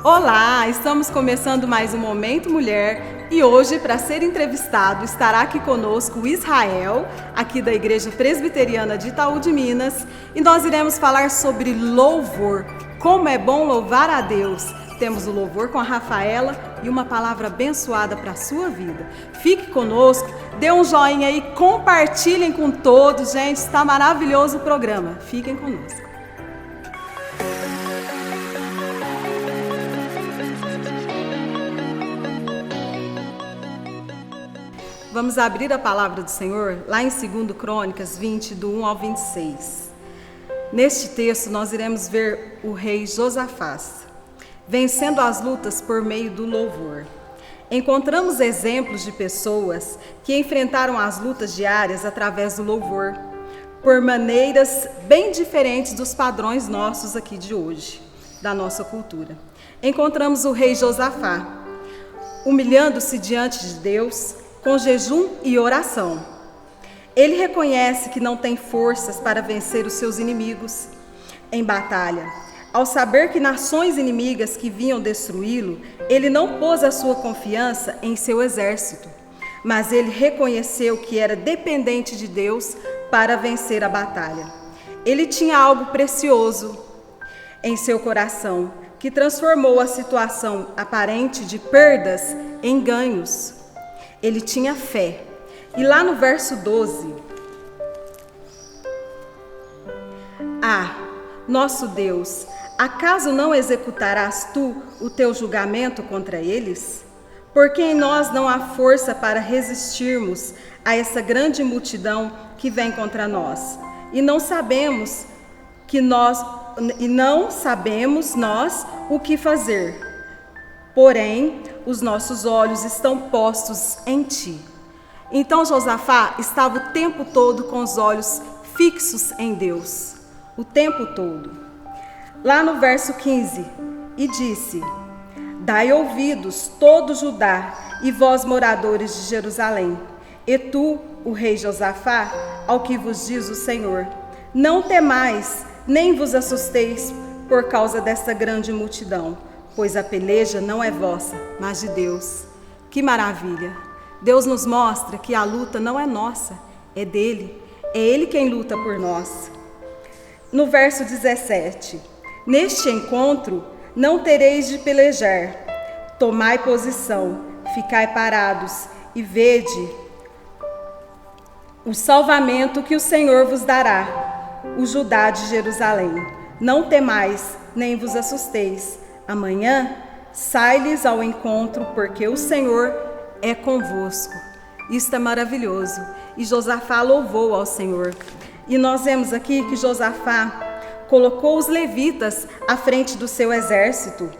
Olá, estamos começando mais um Momento Mulher e hoje, para ser entrevistado, estará aqui conosco o Israel, aqui da Igreja Presbiteriana de Itaú de Minas, e nós iremos falar sobre louvor, como é bom louvar a Deus. Temos o louvor com a Rafaela e uma palavra abençoada para a sua vida. Fique conosco, dê um joinha aí, compartilhem com todos, gente, está maravilhoso o programa. Fiquem conosco. Vamos abrir a palavra do Senhor lá em 2 Crônicas 20, do 1 ao 26. Neste texto nós iremos ver o rei Josafás vencendo as lutas por meio do louvor. Encontramos exemplos de pessoas que enfrentaram as lutas diárias através do louvor, por maneiras bem diferentes dos padrões nossos aqui de hoje, da nossa cultura. Encontramos o rei Josafá humilhando-se diante de Deus, com jejum e oração. Ele reconhece que não tem forças para vencer os seus inimigos em batalha. Ao saber que nações inimigas que vinham destruí-lo, ele não pôs a sua confiança em seu exército, mas ele reconheceu que era dependente de Deus para vencer a batalha. Ele tinha algo precioso em seu coração, que transformou a situação aparente de perdas em ganhos. Ele tinha fé. E lá no verso 12, nosso Deus, acaso não executarás tu o teu julgamento contra eles? Porque em nós não há força para resistirmos a essa grande multidão que vem contra nós. E não sabemos nós o que fazer. Porém, os nossos olhos estão postos em ti. Então Josafá estava o tempo todo com os olhos fixos em Deus. O tempo todo. Lá no verso 15, e disse: Dai ouvidos, todo Judá, e vós, moradores de Jerusalém, e tu, o rei Josafá, ao que vos diz o Senhor: Não temais, nem vos assusteis por causa desta grande multidão, pois a peleja não é vossa, mas de Deus. Que maravilha! Deus nos mostra que a luta não é nossa, é dele. É ele quem luta por nós. No verso 17, neste encontro não tereis de pelejar. Tomai posição, ficai parados e vede o salvamento que o Senhor vos dará, o Judá de Jerusalém. Não temais, nem vos assusteis. Amanhã, sai-lhes ao encontro, porque o Senhor é convosco. Isto é maravilhoso. E Josafá louvou ao Senhor. E nós vemos aqui que Josafá colocou os levitas à frente do seu exército,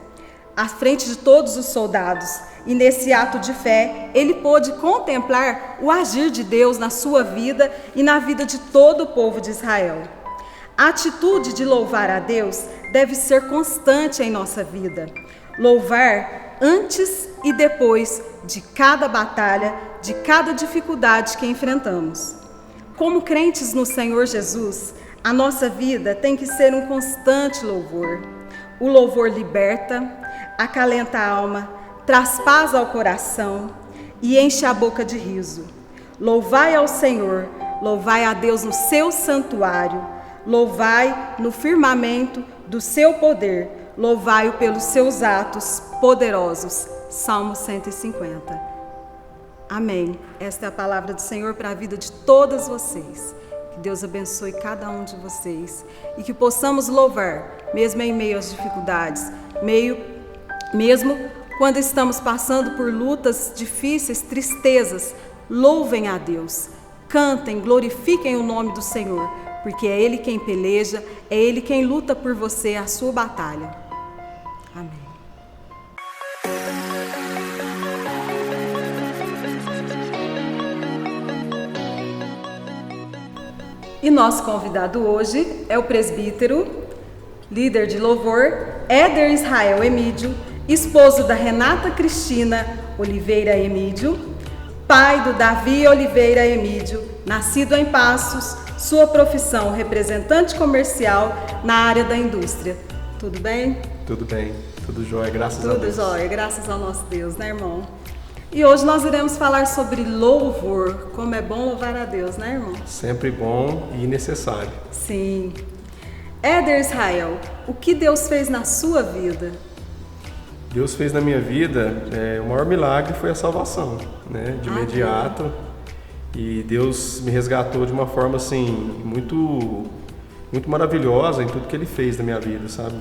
à frente de todos os soldados. E nesse ato de fé, ele pôde contemplar o agir de Deus na sua vida e na vida de todo o povo de Israel. A atitude de louvar a Deus deve ser constante em nossa vida. Louvar antes e depois de cada batalha, de cada dificuldade que enfrentamos. Como crentes no Senhor Jesus, a nossa vida tem que ser um constante louvor. O louvor liberta, acalenta a alma, traz paz ao coração e enche a boca de riso. Louvai ao Senhor, louvai a Deus no seu santuário. Louvai no firmamento do seu poder, louvai-o pelos seus atos poderosos. Salmo 150. Amém. Esta é a palavra do Senhor para a vida de todas vocês. Que Deus abençoe cada um de vocês e que possamos louvar, mesmo em meio às dificuldades, mesmo quando estamos passando por lutas difíceis, tristezas. Louvem a Deus, cantem, glorifiquem o nome do Senhor, porque é Ele quem peleja, é Ele quem luta por você a sua batalha. Amém. E nosso convidado hoje é o presbítero, líder de louvor, Éder Israel Emídio, esposo da Renata Cristina Oliveira Emídio, pai do Davi Oliveira Emídio, nascido em Passos, sua profissão representante comercial na área da indústria. Tudo bem? Tudo bem, tudo jóia, graças a Deus. Tudo jóia, graças ao nosso Deus, né, irmão? E hoje nós iremos falar sobre louvor, como é bom louvar a Deus, né, irmão? Sempre bom e necessário. Sim. Éder Israel, o que Deus fez na sua vida? Deus fez na minha vida, o maior milagre foi a salvação, né? De imediato. E Deus me resgatou de uma forma assim, muito maravilhosa em tudo que Ele fez na minha vida, sabe?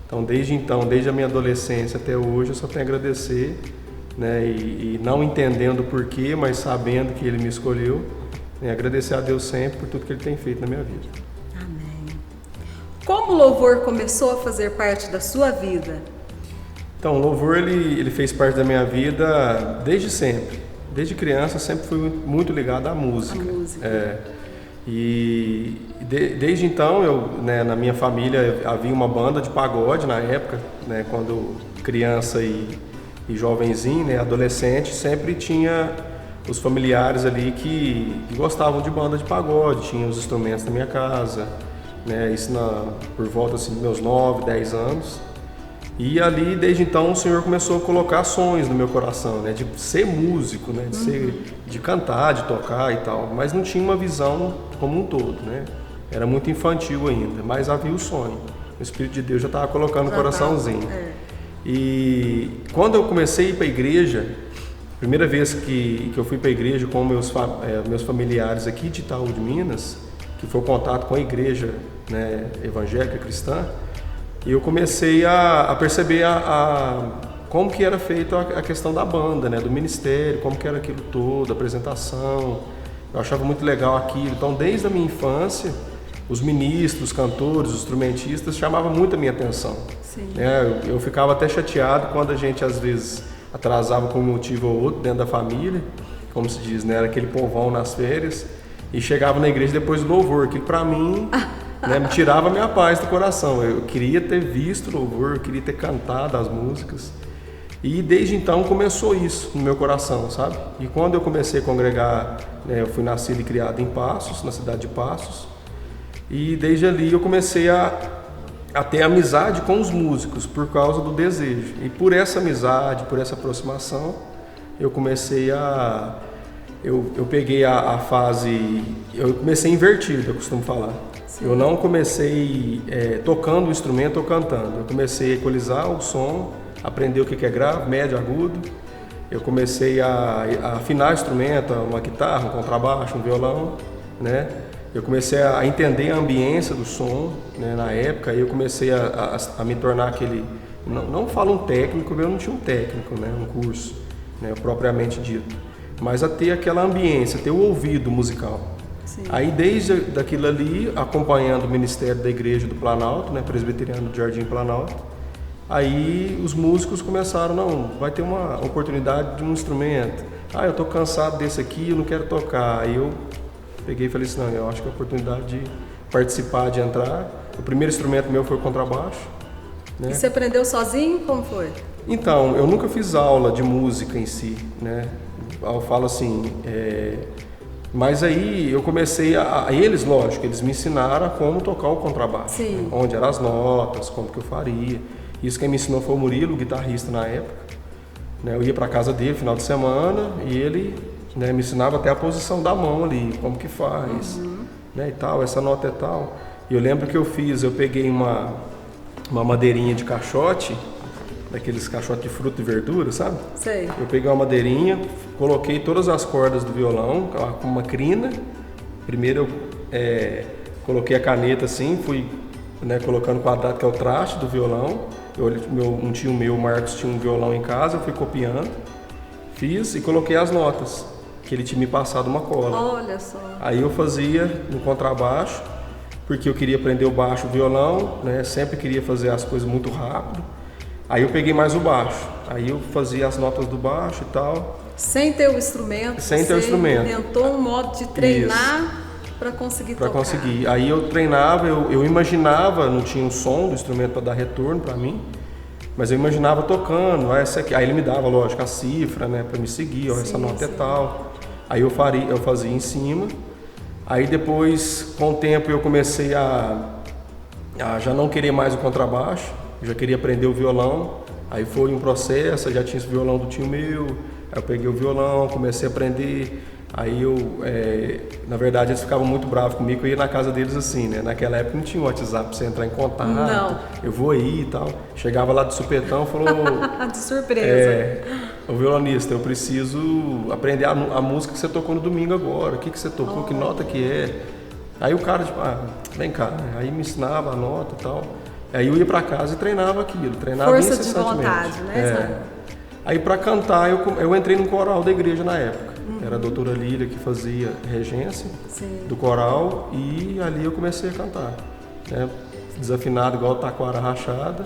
Então, desde a minha adolescência até hoje, eu só tenho a agradecer, né? E não entendendo o porquê, mas sabendo que Ele me escolheu, né? Agradecer a Deus sempre por tudo que Ele tem feito na minha vida. Amém. Como o louvor começou a fazer parte da sua vida? Então, o louvor ele fez parte da minha vida desde sempre. Desde criança, eu sempre fui muito ligado à música. E desde então, na minha família havia uma banda de pagode na época, né, quando criança e jovenzinho, né, adolescente, sempre tinha os familiares ali que gostavam de banda de pagode, tinham os instrumentos na minha casa, né, isso por volta assim, dos meus 9, 10 anos. E ali, desde então, o Senhor começou a colocar sonhos no meu coração, né? De ser músico, né? De cantar, de tocar e tal. Mas não tinha uma visão como um todo, né? Era muito infantil ainda, mas havia o sonho. O Espírito de Deus já estava colocando no coraçãozinho. E quando eu comecei a ir para a igreja, primeira vez que eu fui para a igreja com meus familiares aqui de Itaú de Minas, que foi o contato com a igreja, né, evangélica cristã, e eu comecei a perceber como que era feita a questão da banda, né, do ministério, como que era aquilo todo, a apresentação. Eu achava muito legal aquilo. Então, desde a minha infância, os ministros, os cantores, os instrumentistas chamavam muito a minha atenção. Sim. Eu ficava até chateado quando a gente, às vezes, atrasava por um motivo ou outro dentro da família, como se diz, né, era aquele povão nas férias, e chegava na igreja depois do louvor, que para mim... né, me tirava a minha paz do coração. Eu queria ter visto o louvor, eu queria ter cantado as músicas. E desde então começou isso no meu coração, sabe? E quando eu comecei a congregar, né, eu fui nascido e criado em Passos, na cidade de Passos. E desde ali eu comecei a ter amizade com os músicos por causa do desejo. E por essa amizade, por essa aproximação, eu comecei eu peguei a fase... Eu comecei invertido, eu costumo falar. Sim. Eu não comecei tocando o instrumento ou cantando. Eu comecei a equalizar o som, aprender o que é grave, médio, agudo. Eu comecei a afinar o instrumento, uma guitarra, um contrabaixo, um violão, né? Eu comecei a entender a ambiência do som, né, na época. E eu comecei a me tornar aquele... Não falo um técnico, eu não tinha um técnico, né, um curso, né, propriamente dito. Mas a ter aquela ambiência, ter o ouvido musical. Sim. Aí desde daquilo ali, acompanhando o ministério da igreja do Planalto, né, presbiteriano do Jardim Planalto, aí os músicos começaram, não, vai ter uma oportunidade de um instrumento. Eu tô cansado desse aqui, eu não quero tocar. Aí eu peguei e falei assim, não, eu acho que é a oportunidade de participar, de entrar. O primeiro instrumento meu foi o contrabaixo. Né? E você aprendeu sozinho? Como foi? Então, eu nunca fiz aula de música em si, né? Eu falo assim, mas aí eu comecei eles, lógico, eles me ensinaram a como tocar o contrabaixo, né? Onde eram as notas, como que eu faria. Isso quem me ensinou foi o Murilo, o guitarrista na época, né? Eu ia para casa dele no final de semana e ele, né, me ensinava até a posição da mão ali, como que faz, né, e tal, essa nota é tal. E eu lembro que eu peguei uma madeirinha de caixote, daqueles caixotes de fruta e verdura, sabe? Sei. Eu peguei uma madeirinha, coloquei todas as cordas do violão com uma crina. Primeiro eu coloquei a caneta assim, fui, né, colocando o quadrado que é o traste do violão. Um tio meu, o Marcos, tinha um violão em casa, eu fui copiando, fiz e coloquei as notas, que ele tinha me passado uma cola. Olha só. Aí eu fazia no contrabaixo, porque eu queria aprender o baixo, o violão, né? Sempre queria fazer as coisas muito rápido. Aí eu peguei mais o baixo, aí eu fazia as notas do baixo e tal. Sem ter o instrumento? Sem ter o instrumento. Inventou um modo de treinar para conseguir tocar? Para conseguir. Aí eu treinava, eu imaginava, não tinha um som do instrumento para dar retorno para mim, mas eu imaginava tocando, essa aqui. Aí ele me dava, lógico, a cifra, né, para me seguir, ó, essa nota é tal. Aí eu fazia em cima. Aí depois, com o tempo, eu comecei a já não querer mais o contrabaixo, Eu já queria aprender o violão, aí foi um processo, eu já tinha esse violão do tio meu, aí eu peguei o violão, comecei a aprender. Aí na verdade, eles ficavam muito bravos comigo, eu ia na casa deles assim, né? Naquela época não tinha o WhatsApp pra você entrar em contato. Não. Eu vou aí e tal. Chegava lá de supetão e falou... De surpresa. Ô violonista, eu preciso aprender a música que você tocou no domingo agora. O que você tocou, que nota que é? Aí o cara, tipo, vem cá. Aí me ensinava a nota e tal. Aí eu ia pra casa e treinava aquilo. Treinava Força de vontade, né? Aí pra cantar, eu entrei no coral da igreja na época. Era a doutora Lília que fazia regência do coral e ali eu comecei a cantar. Né? Desafinado igual taquara rachada.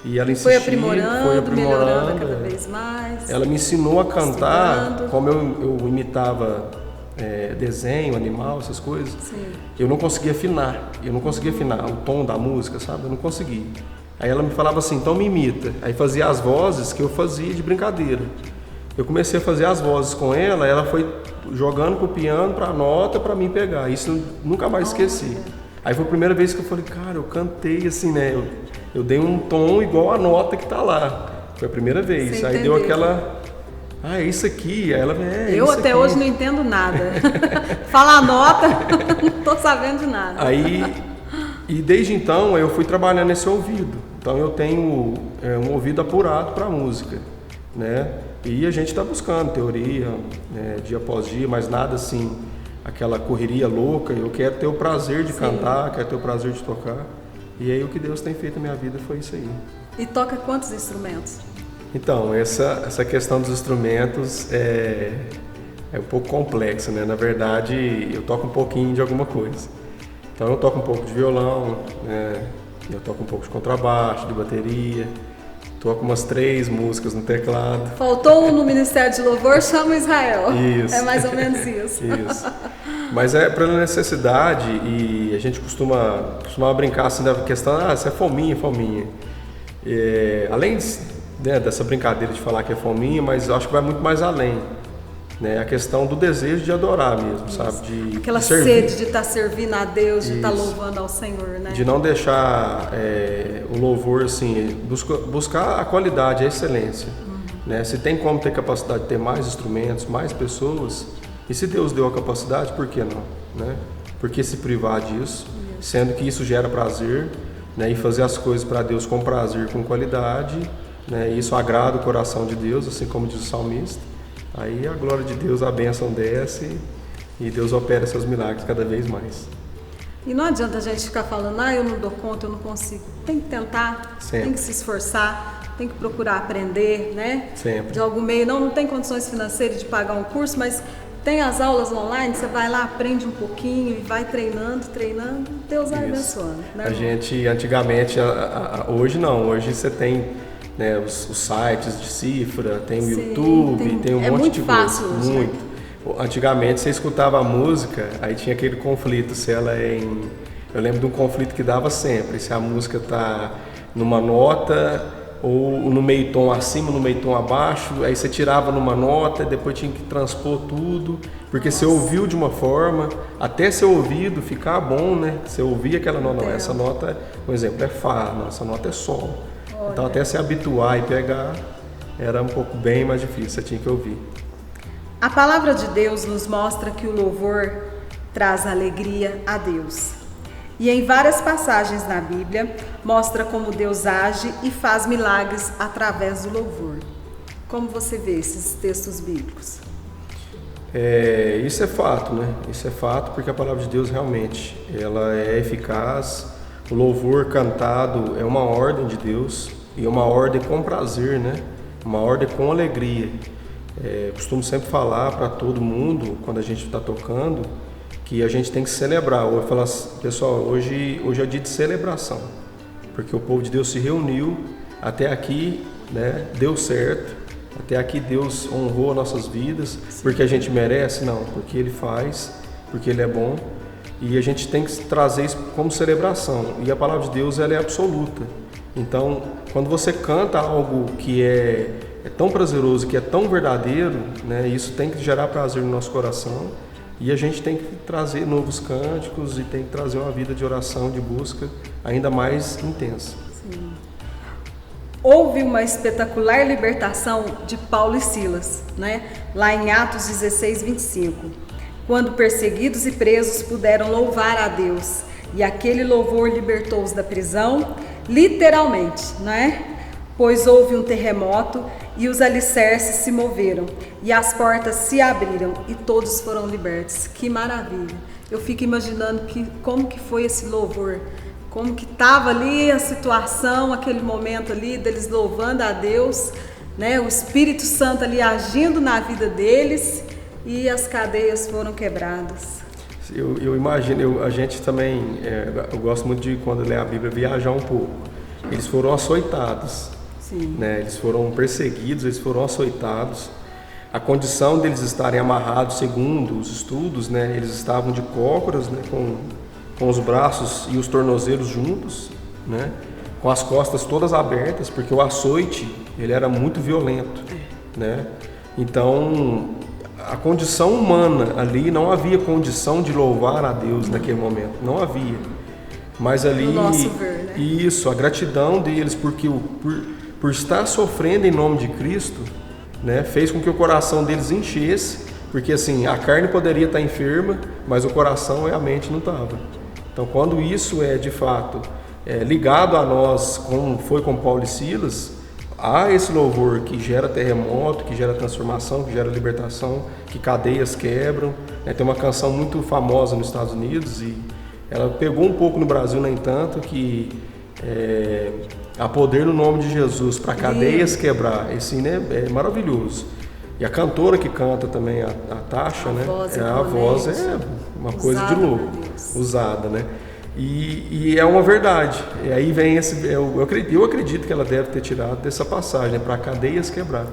E ela insistia, foi aprimorando, melhorando cada vez mais. Ela me ensinou a cantar, como eu imitava desenho, animal, essas coisas. Sim. Eu não conseguia afinar. O tom da música, sabe? Eu não conseguia. Aí ela me falava assim, então me imita. Aí fazia as vozes que eu fazia de brincadeira. Eu comecei a fazer as vozes com ela foi jogando pro piano, pra nota, pra mim pegar. Isso eu nunca mais esqueci. Aí foi a primeira vez que eu falei, cara, eu cantei assim, né? Eu dei um tom igual a nota que tá lá. Foi a primeira vez. Aí deu aquela... é isso aqui. Aí ela eu até hoje não entendo nada. Fala a nota, não tô sabendo de nada. E desde então eu fui trabalhando nesse ouvido. Então eu tenho um ouvido apurado para música, né? E a gente está buscando teoria, dia após dia, mas nada assim, aquela correria louca. Eu quero ter o prazer de cantar, quero ter o prazer de tocar. E aí o que Deus tem feito na minha vida foi isso aí. E toca quantos instrumentos? Então, essa questão dos instrumentos é um pouco complexa, né? Na verdade, eu toco um pouquinho de alguma coisa. Então eu toco um pouco de violão, né? Eu toco um pouco de contrabaixo, de bateria. Toco umas 3 músicas no teclado. Faltou um no Ministério de Louvor, chama Israel. Isso. É mais ou menos isso. Isso. Mas é pela necessidade e a gente costuma brincar assim da questão, isso é fominha. Além dessa brincadeira de falar que é fominha, mas eu acho que vai muito mais além. Né? A questão do desejo de adorar mesmo, isso. Sabe? Aquela sede de estar servindo a Deus, de estar louvando ao Senhor, né? De não deixar o louvor, assim, buscar a qualidade, a excelência. Né? Se tem como ter capacidade de ter mais instrumentos, mais pessoas, e se Deus deu a capacidade, por que não? Né? Por que se privar disso? Sendo que isso gera prazer, né? E fazer as coisas para Deus com prazer, com qualidade, né? E isso agrada o coração de Deus, assim como diz o salmista. Aí a glória de Deus, a bênção desce e Deus opera seus milagres cada vez mais. E não adianta a gente ficar falando, eu não dou conta, eu não consigo. Tem que tentar, Sempre. Tem que se esforçar, tem que procurar aprender, né? Sempre. De algum meio, não tem condições financeiras de pagar um curso, mas tem as aulas online, você vai lá, aprende um pouquinho e vai treinando, Deus vai abençoando. Né, a gente, antigamente, hoje não, hoje você tem... Né, os sites de cifra, tem o YouTube, tem um monte de coisa. Fácil hoje, muito. Antigamente você escutava a música, aí tinha aquele conflito, se ela eu lembro de um conflito que dava sempre, se a música tá numa nota ou no meio tom acima, no meio tom abaixo, aí você tirava numa nota, depois tinha que transpor tudo, porque você ouviu de uma forma, até seu ouvido ficar bom, né? Você ouvia aquela nota, não, essa nota, por exemplo, é Fá, não, essa nota é Sol. Então até se habituar e pegar era um pouco bem mais difícil, você tinha que ouvir. A palavra de Deus nos mostra que o louvor traz alegria a Deus. E em várias passagens na Bíblia mostra como Deus age e faz milagres através do louvor. Como você vê esses textos bíblicos? Isso é fato, né? Isso é fato porque a palavra de Deus realmente ela é eficaz. O louvor cantado é uma ordem de Deus e uma ordem com prazer, né? Uma ordem com alegria. Costumo sempre falar para todo mundo, quando a gente está tocando, que a gente tem que celebrar. Eu falo assim, pessoal, hoje é dia de celebração, porque o povo de Deus se reuniu, até aqui, né? Deu certo, até aqui Deus honrou nossas vidas, porque a gente merece? Não, porque Ele faz, porque Ele é bom. E a gente tem que trazer isso como celebração. E a palavra de Deus ela é absoluta. Então, quando você canta algo que é tão prazeroso, que é tão verdadeiro, né, isso tem que gerar prazer no nosso coração. E a gente tem que trazer novos cânticos e tem que trazer uma vida de oração, de busca ainda mais intensa. Sim. houve uma espetacular libertação de Paulo e Silas, né? Lá em Atos 16, 25, quando perseguidos e presos puderam louvar a Deus, e aquele louvor libertou-os da prisão, literalmente, né? Pois houve um terremoto e os alicerces se moveram e as portas se abriram e todos foram libertos. Que maravilha! Eu fico imaginando como que foi esse louvor, como que estava ali a situação, aquele momento ali deles louvando a Deus, né? O Espírito Santo ali agindo na vida deles e as cadeias foram quebradas. Eu imagino, a gente também, eu gosto muito de, quando lê a Bíblia, viajar um pouco. Eles foram açoitados, né? Eles foram perseguidos, eles foram açoitados. A condição deles estarem amarrados, segundo os estudos, né? Eles estavam de cócoras, né? Com os braços e os tornozelos juntos, né? Com as costas todas abertas, porque o açoite ele era muito violento, né? Então, a condição humana ali, não havia condição de louvar a Deus naquele momento, não havia. Mas ali, no nosso ver, né? Isso, a gratidão deles, porque por estar sofrendo em nome de Cristo, né, fez com que o coração deles enchesse, porque assim, a carne poderia estar enferma, mas o coração e a mente não estavam. Então, quando isso é de fato ligado a nós, como foi com Paulo e Silas, há esse louvor que gera terremoto, que gera transformação, que gera libertação, que cadeias quebram. Tem uma canção muito famosa nos Estados Unidos e ela pegou um pouco no Brasil, no entanto, que há poder no nome de Jesus para cadeias quebrar. Esse hino é maravilhoso. E a cantora que canta também, a Tasha, né? A voz é uma coisa de louco, usada, né? E é uma verdade. E aí vem eu acredito que ela deve ter tirado dessa passagem, né? Para cadeias quebrar.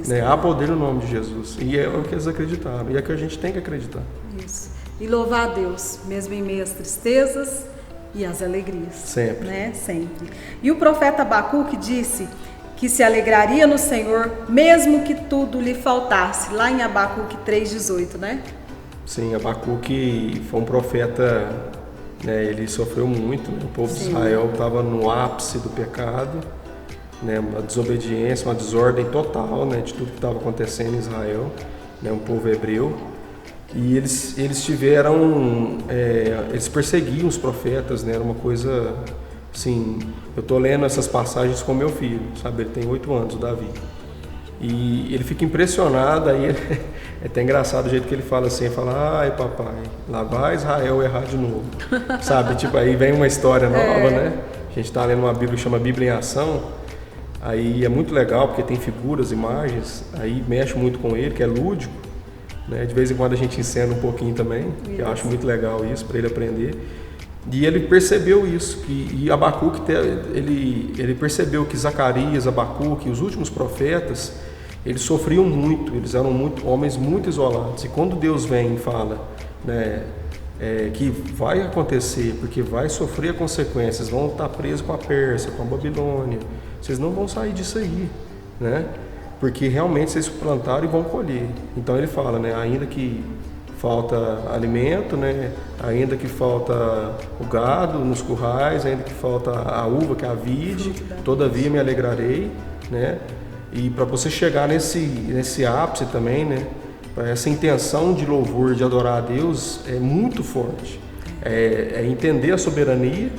Né? Há poder no nome de Jesus. E é o que eles acreditaram. E é o que a gente tem que acreditar. Isso. E louvar a Deus, mesmo em meio às tristezas e às alegrias. Sempre. Né? Sempre. E o profeta Abacuque disse que se alegraria no Senhor, mesmo que tudo lhe faltasse. Lá em Abacuque 3,18, né? Sim, Abacuque foi um profeta, né? Ele sofreu muito, né? O povo de Israel estava no ápice do pecado, né? Uma desobediência, uma desordem total, né? De tudo que estava acontecendo em Israel, né? Um povo hebreu. E eles tiveram, eles perseguiam os profetas, né? Era uma coisa, assim, eu estou lendo essas passagens com meu filho, sabe? Ele tem 8 anos, o Davi. E ele fica impressionado, aí é até engraçado o jeito que ele fala assim, ele fala, ai papai, lá vai Israel errar de novo, sabe? Tipo, aí vem uma história nova, né? A gente está lendo uma Bíblia que chama Bíblia em Ação, aí é muito legal porque tem figuras, imagens, aí mexe muito com ele, que é lúdico, né? De vez em quando a gente ensina um pouquinho também, que eu acho muito legal isso, para ele aprender. E ele percebeu isso, e Abacuque, ele percebeu que Zacarias, Abacuque, os últimos profetas, eles sofriam muito, eles eram homens muito isolados. E quando Deus vem e fala, né, que vai acontecer, porque vai sofrer consequências, vão estar presos com a Pérsia, com a Babilônia, vocês não vão sair disso aí, né? Porque realmente vocês plantaram e vão colher. Então ele fala, né, ainda que falta alimento, né? Ainda que falta o gado nos currais, ainda que falta a uva, que é a vide, todavia me alegrarei, né? E para você chegar nesse ápice também, né? Essa intenção de louvor, de adorar a Deus é muito forte. É entender a soberania,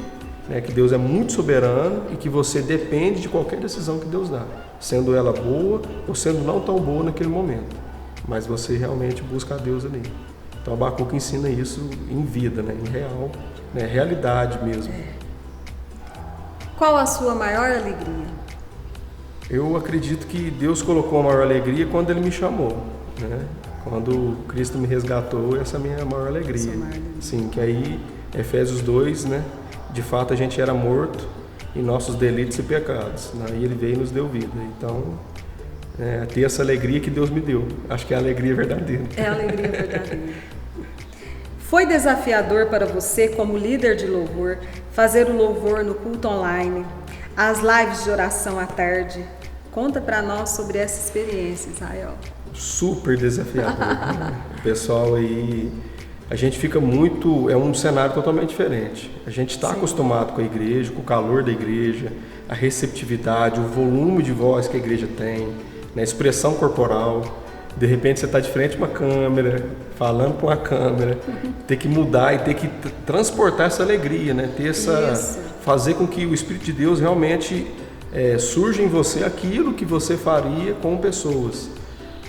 né? Que Deus é muito soberano e que você depende de qualquer decisão que Deus dá, sendo ela boa ou sendo não tão boa naquele momento. Mas você realmente busca a Deus ali. Então, Abacuque ensina isso em vida, né? Em real, né? Realidade mesmo. Qual a sua maior alegria? Eu acredito que Deus colocou a maior alegria quando Ele me chamou, né? Quando Cristo me resgatou, essa é a minha maior alegria. Sim, que aí, Efésios 2, né? De fato, a gente era morto em nossos delitos e pecados. Aí Ele veio e nos deu vida. Então, ter essa alegria que Deus me deu. Acho que é a alegria verdadeira. É a alegria verdadeira. Foi desafiador para você, como líder de louvor, fazer o louvor no culto online, as lives de oração à tarde? Conta para nós sobre essa experiência, Israel. Super desafiador. O pessoal aí a gente fica muito, é um cenário totalmente diferente. A gente está acostumado com a igreja, com o calor da igreja, a receptividade, o volume de voz que a igreja tem, né, a expressão corporal. De repente você está de frente a uma câmera, falando com a câmera, ter que mudar e ter que transportar essa alegria, né? Fazer com que o Espírito de Deus realmente surja em você aquilo que você faria com pessoas.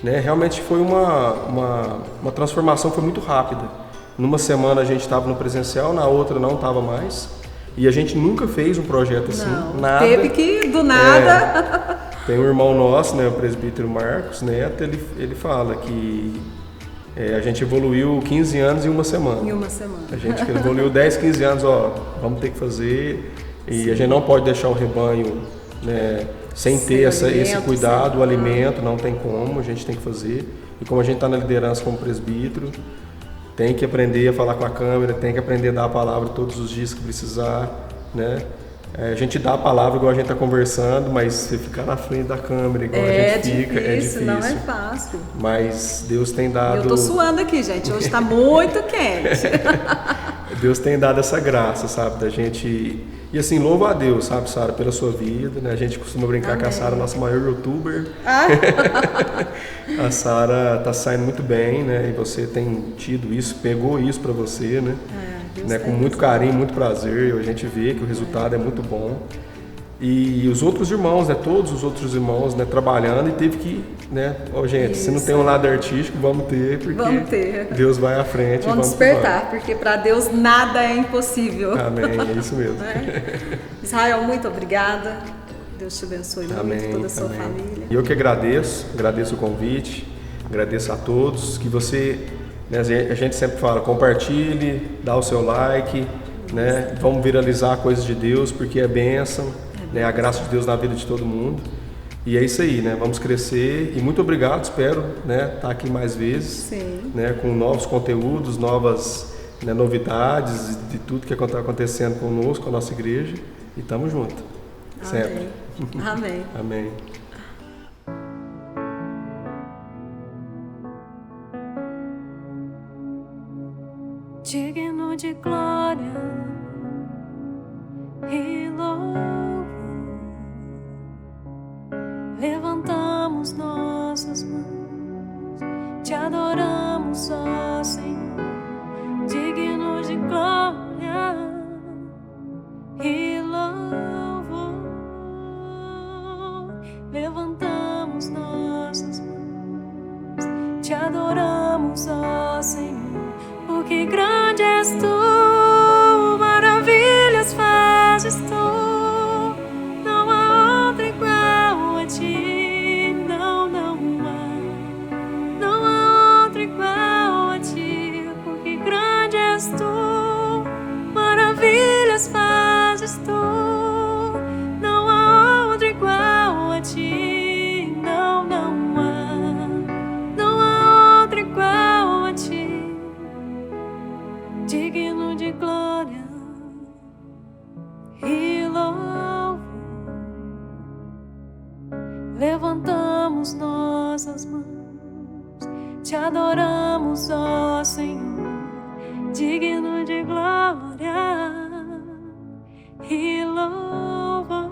Né? Realmente foi uma transformação, foi muito rápida. Numa semana a gente estava no presencial, na outra não estava mais. E a gente nunca fez um projeto assim, nada. Teve que, do nada... Tem um irmão nosso, né, o presbítero Marcos Neto, ele fala que a gente evoluiu 15 anos em uma semana. Em uma semana. A gente evoluiu 10, 15 anos, vamos ter que fazer. E a gente não pode deixar o rebanho, né, sem ter esse cuidado, o alimento, não tem como, a gente tem que fazer. E como a gente está na liderança como presbítero, tem que aprender a falar com a câmera, tem que aprender a dar a palavra todos os dias que precisar, né? A gente dá a palavra igual a gente está conversando, mas você ficar na frente da câmera igual a gente fica, é difícil. Não é fácil. Mas Deus tem dado... Eu tô suando aqui, gente, hoje está muito quente. Deus tem dado essa graça, sabe, da gente... E assim, louva a Deus, sabe, Sara, pela sua vida, né? A gente costuma brincar que a Sara é a nossa maior youtuber. A Sara tá saindo muito bem, né? E você tem tido isso, pegou isso para você, né? Né? Com muito carinho, muito prazer. A gente vê que o resultado é muito bom. E os outros irmãos, né? Todos os outros irmãos, né? Trabalhando e teve que, né? Gente, se não tem um lado artístico, vamos ter, porque Deus vai à frente. Vamos despertar, porque para Deus nada é impossível. Amém, é isso mesmo. Israel, muito obrigada. Deus te abençoe muito, toda a sua família. E eu que agradeço o convite, agradeço a todos, que você, né, a gente sempre fala, compartilhe, dá o seu like, né? Vamos viralizar coisas de Deus, porque é bênção. Né, a graça de Deus na vida de todo mundo. E é isso aí, né? Vamos crescer e muito obrigado, espero, né, estar aqui mais vezes, né, com novos conteúdos, novas, né, novidades de tudo que está acontecendo conosco, com a nossa igreja, e estamos juntos, sempre. Amém. Amém. Digno de glória e louvor, levantamos nossas mãos, te adoramos, ó Senhor, digno de glória e louvor, levantamos nossas mãos, te adoramos, ó Senhor, porque grande és tu, maravilhas fazes tu, não há outro igual a ti, não há outro igual a ti, porque grande és tu, maravilhas fazes tu, não há outro igual a ti, não há outro igual a ti, digno de glória e louvor, levantamos nossas mãos, te adoramos, ó Senhor, digno de glória e louvor,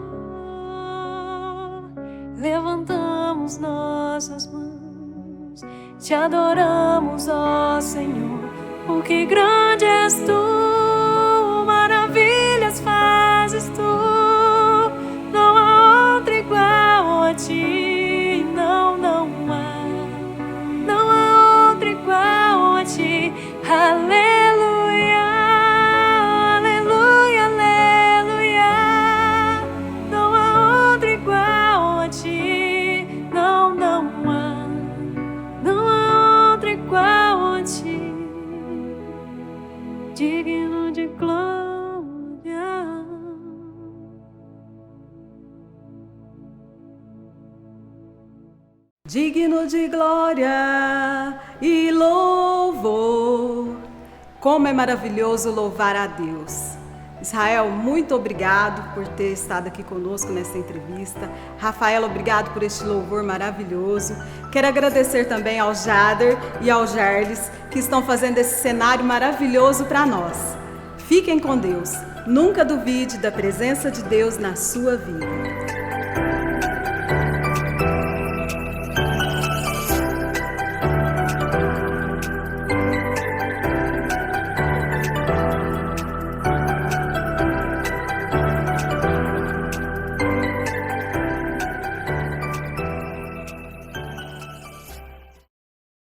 levantamos nossas mãos, te adoramos, ó Senhor, porque grande és tu, maravilhas fazes tu, não há outro igual a ti, não há outro igual a ti, aleluia, aleluia, aleluia, não há outro igual a ti, não há outro igual a ti, digno de glória. Digno de glória e louvor. Como é maravilhoso louvar a Deus. Israel, muito obrigado por ter estado aqui conosco nessa entrevista. Rafaela, obrigado por este louvor maravilhoso. Quero agradecer também ao Jader e ao Jarles que estão fazendo esse cenário maravilhoso para nós. Fiquem com Deus. Nunca duvide da presença de Deus na sua vida.